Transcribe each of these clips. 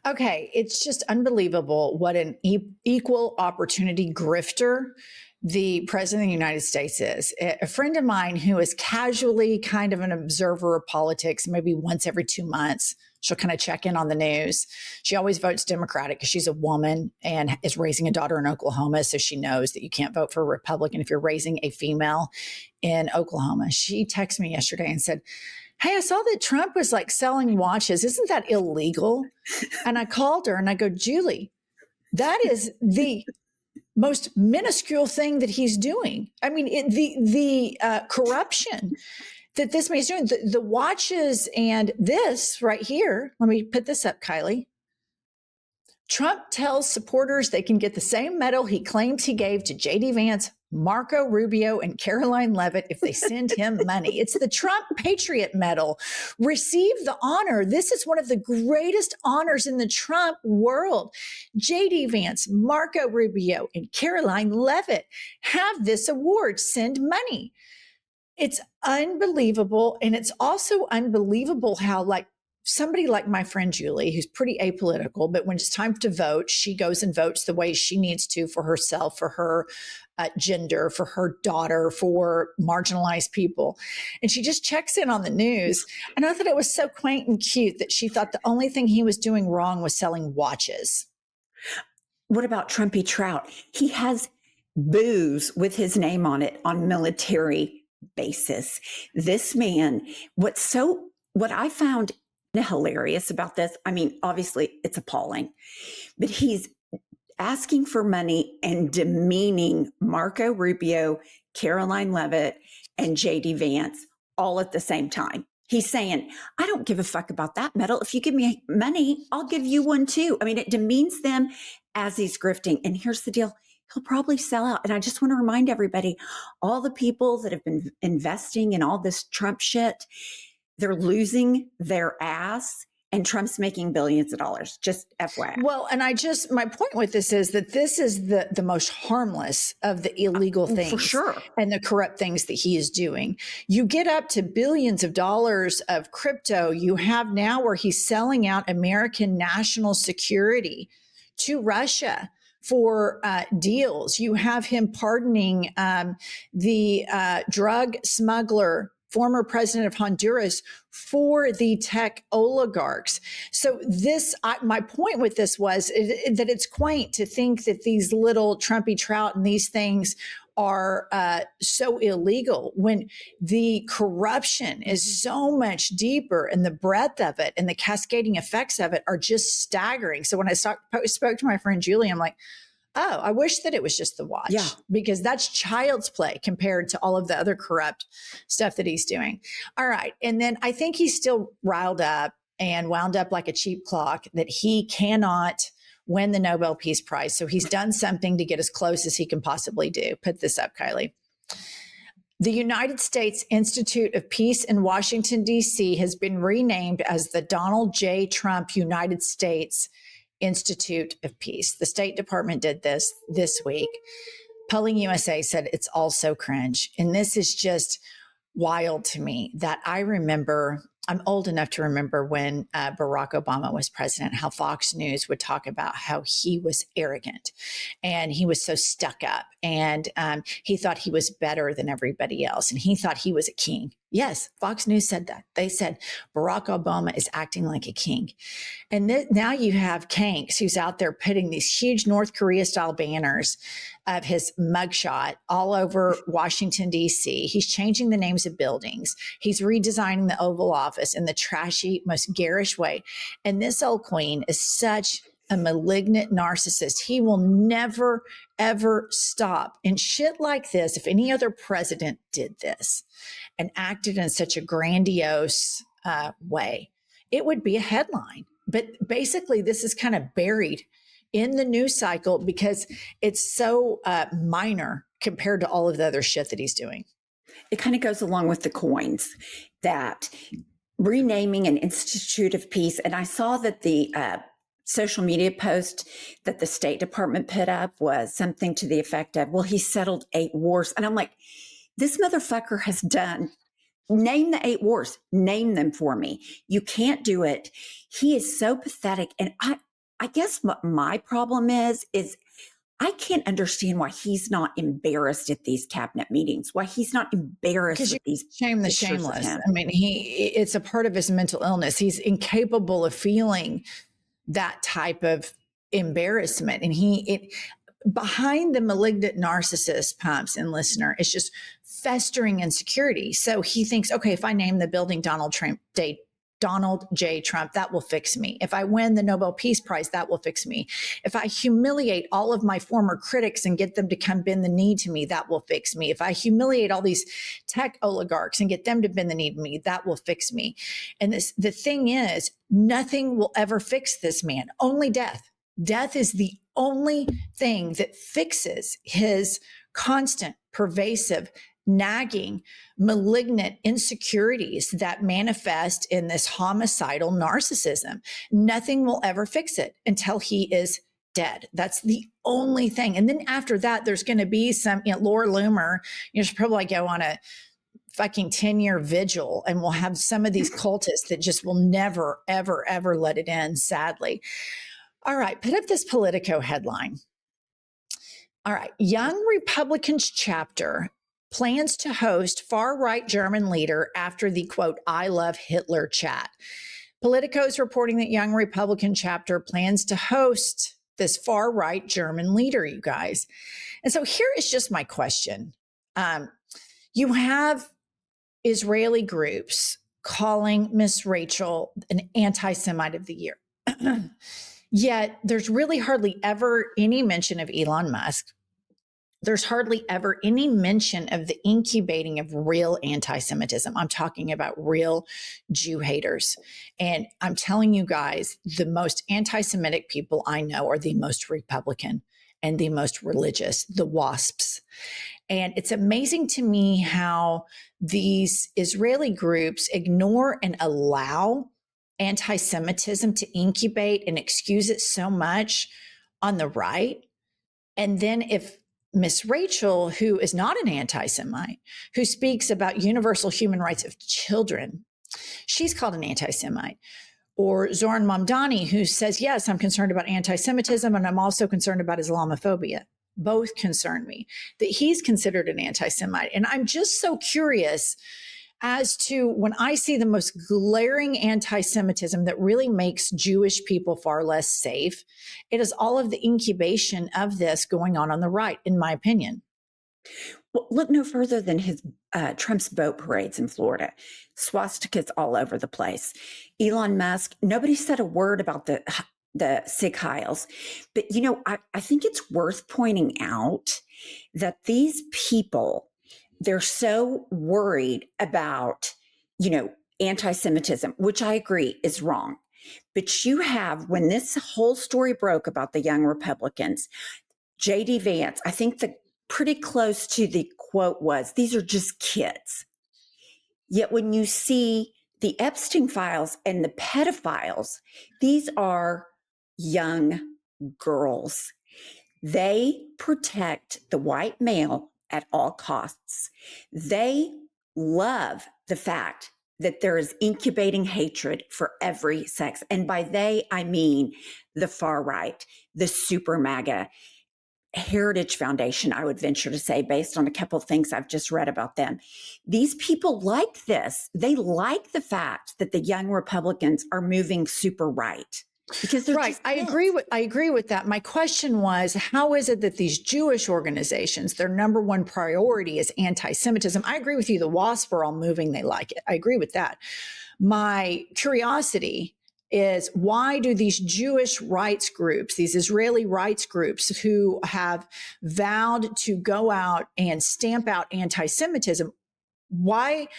Okay, it's just unbelievable what an equal opportunity grifter the president of the United States is. A friend of mine who is casually kind of an observer of politics, maybe once every 2 months, she'll kind of check in on the news. She always votes Democratic because she's a woman and is raising a daughter in Oklahoma. So she knows that you can't vote for a Republican if you're raising a female in Oklahoma. She texted me yesterday and said, "Hey, I saw that Trump was like selling watches. Isn't that illegal?" And I called her and I go, "Julie, that is the most minuscule thing that he's doing. I mean, the corruption that this man is doing, the watches and this right here. Let me put this up, Kylie. Trump tells supporters they can get the same medal he claims he gave to J.D. Vance, Marco Rubio, and Caroline Leavitt if they send him money. It's the Trump Patriot Medal. Receive the honor. This is one of the greatest honors in the Trump world. J.D. Vance, Marco Rubio, and Caroline Leavitt have this award. Send money. It's unbelievable. And it's also unbelievable how, like, somebody like my friend Julie, who's pretty apolitical, but when it's time to vote, she goes and votes the way she needs to for herself, for her gender, for her daughter, for marginalized people. And she just checks in on the news. And I thought it was so quaint and cute that she thought the only thing he was doing wrong was selling watches. What about Trumpy Trout? He has booze with his name on it on military basis. This man, what I found hilarious about this, I mean, obviously it's appalling, but he's asking for money and demeaning Marco Rubio, Caroline Leavitt, and JD Vance all at the same time. He's saying, I don't give a fuck about that medal. If you give me money, I'll give you one too. I mean, it demeans them as he's grifting. And here's the deal. He'll probably sell out. And I just want to remind everybody, all the people that have been investing in all this Trump shit, they're losing their ass, and Trump's making billions of dollars. Just FYI. Well, and my point with this is that this is the most harmless of the illegal things, for sure, and the corrupt things that he is doing. You get up to billions of dollars of crypto. You have now where he's selling out American national security to Russia for deals. You have him pardoning the drug smuggler, former president of Honduras, for the tech oligarchs. So my point with this was that it's quaint to think that these little Trumpy Trout and these things are so illegal when the corruption is so much deeper, and the breadth of it and the cascading effects of it are just staggering. So when I spoke to my friend Julie, I'm like, oh, I wish that it was just the watch, because that's child's play compared to all of the other corrupt stuff that he's doing. All right. And then I think he's still riled up and wound up like a cheap clock that he cannot win the Nobel Peace Prize. So he's done something to get as close as he can possibly do. Put this up, Kylie. The United States Institute of Peace in Washington, D.C. has been renamed as the Donald J. Trump United States Institute of Peace. The State Department did this week. Polling USA said it's also cringe. And this is just wild to me that I'm old enough to remember when Barack Obama was president, how Fox News would talk about how he was arrogant and he was so stuck up, and he thought he was better than everybody else, and he thought he was a king. Yes, Fox News said that. They said Barack Obama is acting like a king. And now you have Kanks, who's out there putting these huge North Korea-style banners of his mugshot all over Washington, D.C. He's changing the names of buildings. He's redesigning the Oval Office in the trashy, most garish way. And this old queen is such a malignant narcissist. He will never, ever stop. And shit like this, if any other president did this and acted in such a grandiose way, it would be a headline. But basically, this is kind of buried in the news cycle because it's so minor compared to all of the other shit that he's doing. It kind of goes along with the coins, that renaming an Institute of Peace. And I saw that the social media post that the State Department put up was something to the effect of, well, he settled 8 wars. And I'm like, this motherfucker has done Name the 8 wars. Name them for me. You can't do it. He is so pathetic. And I guess what my problem is I can't understand why he's not embarrassed at these cabinet meetings, why he's not embarrassed Because you with these shame the pictures of shameless. him. I mean, it's a part of his mental illness. He's incapable of feeling that type of embarrassment. And behind the malignant narcissist, Pumps and listener, it's just festering insecurity. So he thinks, okay, if I name the building Donald J. Trump, that will fix me. If I win the Nobel Peace Prize, that will fix me. If I humiliate all of my former critics and get them to come bend the knee to me, that will fix me. If I humiliate all these tech oligarchs and get them to bend the knee to me, that will fix me. And the thing is, nothing will ever fix this man, only death. Death is the only thing that fixes his constant, pervasive, nagging, malignant insecurities that manifest in this homicidal narcissism. Nothing will ever fix it until he is dead. That's the only thing. And then after that, there's going to be some, Laura Loomer, should probably go on a fucking 10-year vigil, and we'll have some of these cultists that just will never, ever, ever let it end, sadly. All right, put up this Politico headline. All right, Young Republicans chapter plans to host far-right German leader after the, quote, I love Hitler chat. Politico is reporting that Young Republican chapter plans to host this far-right German leader, you guys. And so here is just my question. You have Israeli groups calling Miss Rachel an anti-Semite of the year. Yet there's really hardly ever any mention of Elon Musk. There's hardly ever any mention of the incubating of real anti-Semitism. I'm talking about real Jew haters. And I'm telling you guys, the most anti-Semitic people I know are the most Republican and the most religious, the WASPs. And it's amazing to me how these Israeli groups ignore and allow anti-Semitism to incubate and excuse it so much on the right. And then if Miss Rachel, who is not an anti-Semite, who speaks about universal human rights of children, she's called an anti-Semite. Or Zoran Mamdani, who says, yes, I'm concerned about anti-Semitism and I'm also concerned about Islamophobia. Both concern me, that he's considered an anti-Semite. And I'm just so curious as to when I see the most glaring anti-Semitism that really makes Jewish people far less safe, it is all of the incubation of this going on the right, in my opinion. Well, look no further than Trump's boat parades in Florida. Swastikas all over the place. Elon Musk, nobody said a word about the Sig Heils. But, I think it's worth pointing out that these people, they're so worried about, anti-Semitism, which I agree is wrong. But you have, when this whole story broke about the Young Republicans, J.D. Vance, I think pretty close to the quote was, these are just kids. Yet when you see the Epstein files and the pedophiles, these are young girls. They protect the white male at all costs. They love the fact that there is incubating hatred for every sex. And by they, I mean the far right, the super MAGA, Heritage Foundation, I would venture to say, based on a couple of things I've just read about them. These people like this. They like the fact that the young Republicans are moving super right. Because they're right. I agree with that. My question was, how is it that these Jewish organizations, their number one priority is anti-Semitism? I agree with you. The WASP are all moving. They like it. I agree with that. My curiosity is, why do these Jewish rights groups, these Israeli rights groups who have vowed to go out and stamp out anti-Semitism, why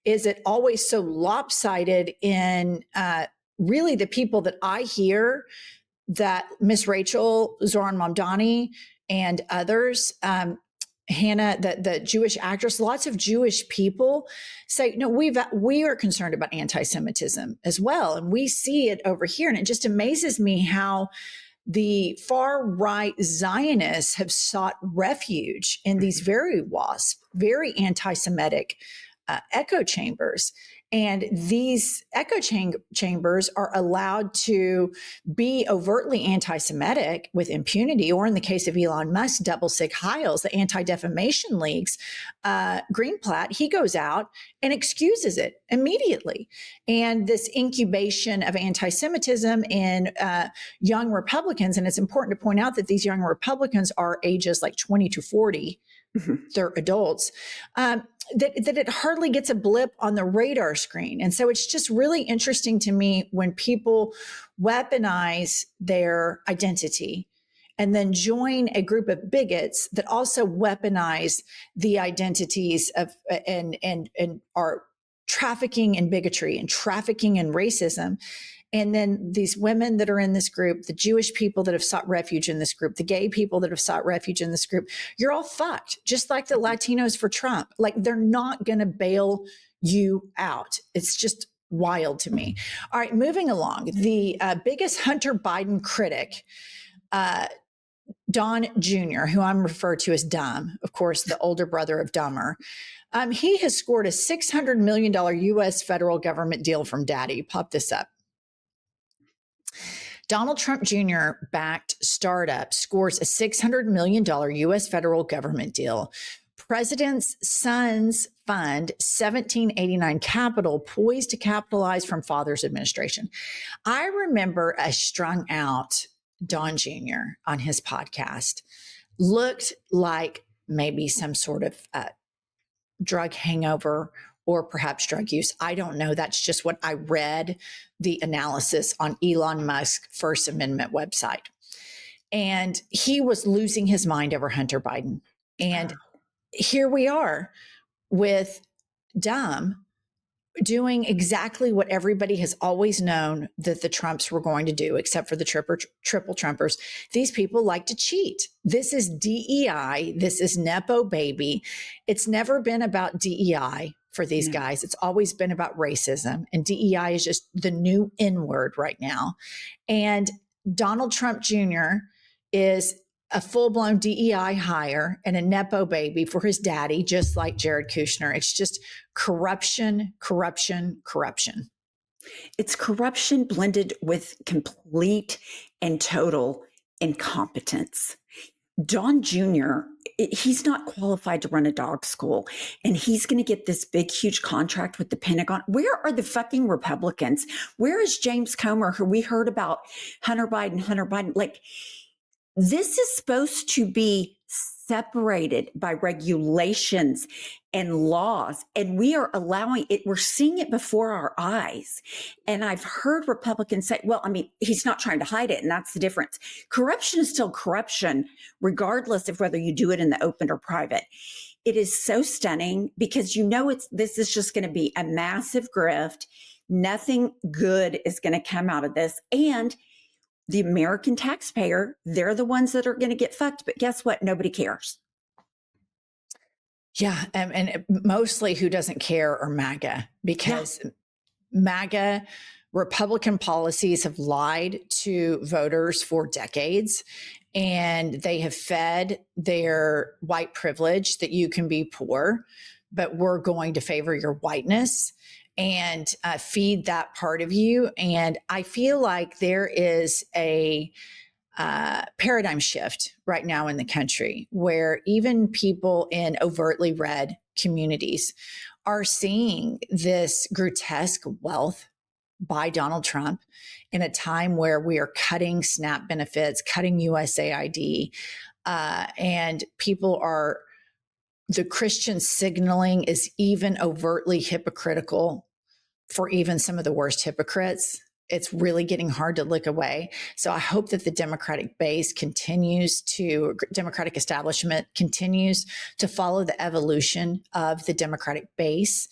is it always so lopsided in really the people that I hear, that Miss Rachel, Zoran Mamdani, and others, Hannah, the Jewish actress, lots of Jewish people say, no, we are concerned about anti-Semitism as well. And we see it over here. And it just amazes me how the far right Zionists have sought refuge in these very WASP, very anti-Semitic echo chambers. And these echo chambers are allowed to be overtly anti-Semitic with impunity, or in the case of Elon Musk, double sig Heils, the Anti-Defamation League's Greenblatt, he goes out and excuses it immediately. And this incubation of anti-Semitism in young Republicans, and it's important to point out that these young Republicans are ages like 20 to 40, they're adults, that it hardly gets a blip on the radar screen. And so it's just really interesting to me when people weaponize their identity and then join a group of bigots that also weaponize the identities of and are trafficking in bigotry and trafficking in racism. And then these women that are in this group, the Jewish people that have sought refuge in this group, the gay people that have sought refuge in this group, you're all fucked, just like the Latinos for Trump. Like, they're not going to bail you out. It's just wild to me. All right, moving along. The biggest Hunter Biden critic, Don Jr., who I'm referred to as Dumb, of course, the older brother of Dumber. He has scored a $600 million U.S. federal government deal from Daddy. Pop this up. Donald Trump Jr. backed startup scores a $600 million U.S. federal government deal. President's Sons Fund 1789 Capital poised to capitalize from father's administration. I remember a strung out Don Jr. on his podcast. Looked like maybe some sort of drug hangover or perhaps drug use. I don't know. That's just what I read, the analysis on Elon Musk's First Amendment website. And he was losing his mind over Hunter Biden. And here we are with Dumb doing exactly what everybody has always known that the Trumps were going to do, except for the triple Trumpers. These people like to cheat. This is DEI. This is Nepo baby. It's never been about DEI for these guys. It's always been about racism. And DEI is just the new N word right now. And Donald Trump Jr. is a full-blown DEI hire and a Nepo baby for his daddy, just like Jared Kushner. It's just corruption, corruption, corruption. It's corruption blended with complete and total incompetence. Don Jr., he's not qualified to run a dog school, and he's going to get this big, huge contract with the Pentagon. Where are the fucking Republicans? Where is James Comer, who we heard about Hunter Biden? Like, this is supposed to be separated by regulations and laws, and we are allowing it. We're seeing it before our eyes. And I've heard Republicans say, well, I mean, he's not trying to hide it, and that's the difference. Corruption is still corruption, regardless of whether you do it in the open or private. It is so stunning because this is just going to be a massive grift. Nothing good is going to come out of this. And the American taxpayer, they're the ones that are going to get fucked. But guess what? Nobody cares. Yeah. And mostly who doesn't care are MAGA, because MAGA Republican policies have lied to voters for decades, and they have fed their white privilege that you can be poor, but we're going to favor your whiteness and feed that part of you. And I feel like there is a paradigm shift right now in the country where even people in overtly red communities are seeing this grotesque wealth by Donald Trump in a time where we are cutting SNAP benefits, cutting USAID, and the Christian signaling is even overtly hypocritical for even some of the worst hypocrites. It's really getting hard to look away. So I hope that the Democratic Democratic establishment continues to follow the evolution of the Democratic base,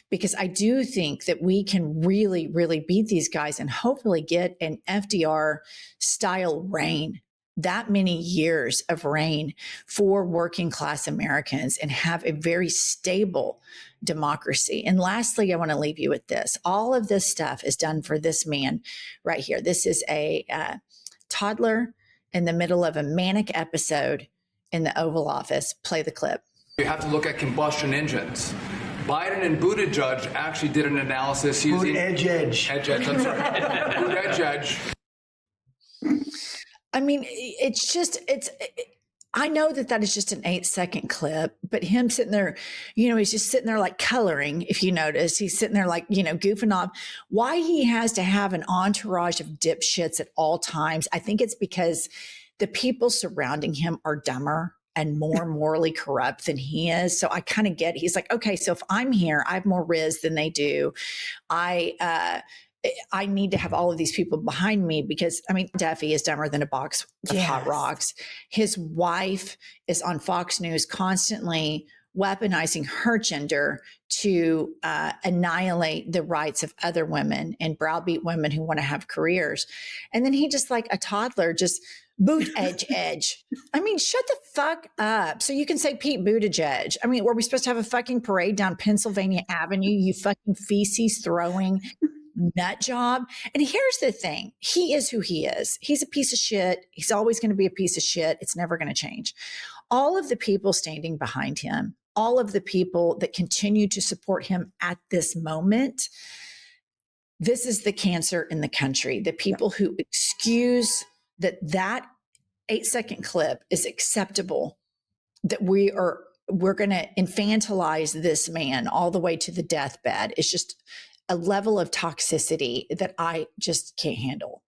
because I do think that we can really, really beat these guys and hopefully get an FDR style reign, that many years of reign for working class Americans, and have a very stable democracy. And lastly, I want to leave you with this. All of this stuff is done for this man right here. This is a toddler in the middle of a manic episode in the Oval Office. Play the clip. You have to look at combustion engines. Biden and Buttigieg actually did an analysis using edge. I'm sorry. Edge. I mean, I know that is just an 8-second clip, but him sitting there, he's just sitting there like coloring. If you notice, he's sitting there like, goofing off. Why he has to have an entourage of dipshits at all times, I think it's because the people surrounding him are dumber and more morally corrupt than he is. So I kind of get it. He's like, okay, so if I'm here, I have more riz than they do. I need to have all of these people behind me because, Duffy is dumber than a box of hot rocks. His wife is on Fox News constantly weaponizing her gender to annihilate the rights of other women and browbeat women who want to have careers. And then he just like a toddler, just boot edge. Shut the fuck up. So you can say Pete Buttigieg. Were we supposed to have a fucking parade down Pennsylvania Avenue, you fucking feces throwing nut job? And here's the thing. He is who he is. He's a piece of shit. He's always going to be a piece of shit. It's never going to change. All of the people standing behind him, all of the people that continue to support him at this moment, this is the cancer in the country. The people who excuse that 8-second clip is acceptable, that we're going to infantilize this man all the way to the deathbed. It's just a level of toxicity that I just can't handle.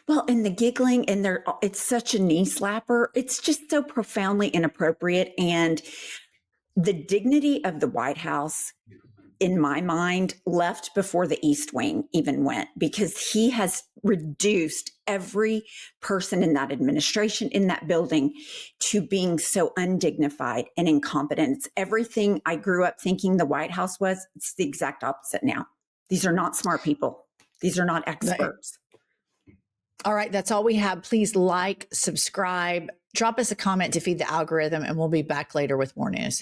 Well, and the giggling and it's such a knee slapper. It's just so profoundly inappropriate. And the dignity of the White House, in my mind, left before the East Wing even went, because he has reduced every person in that administration, in that building, to being so undignified and incompetent. It's everything I grew up thinking the White House was. It's the exact opposite now. These are not smart people. These are not experts. All right, that's all we have. Please like, subscribe, drop us a comment to feed the algorithm, and we'll be back later with more news.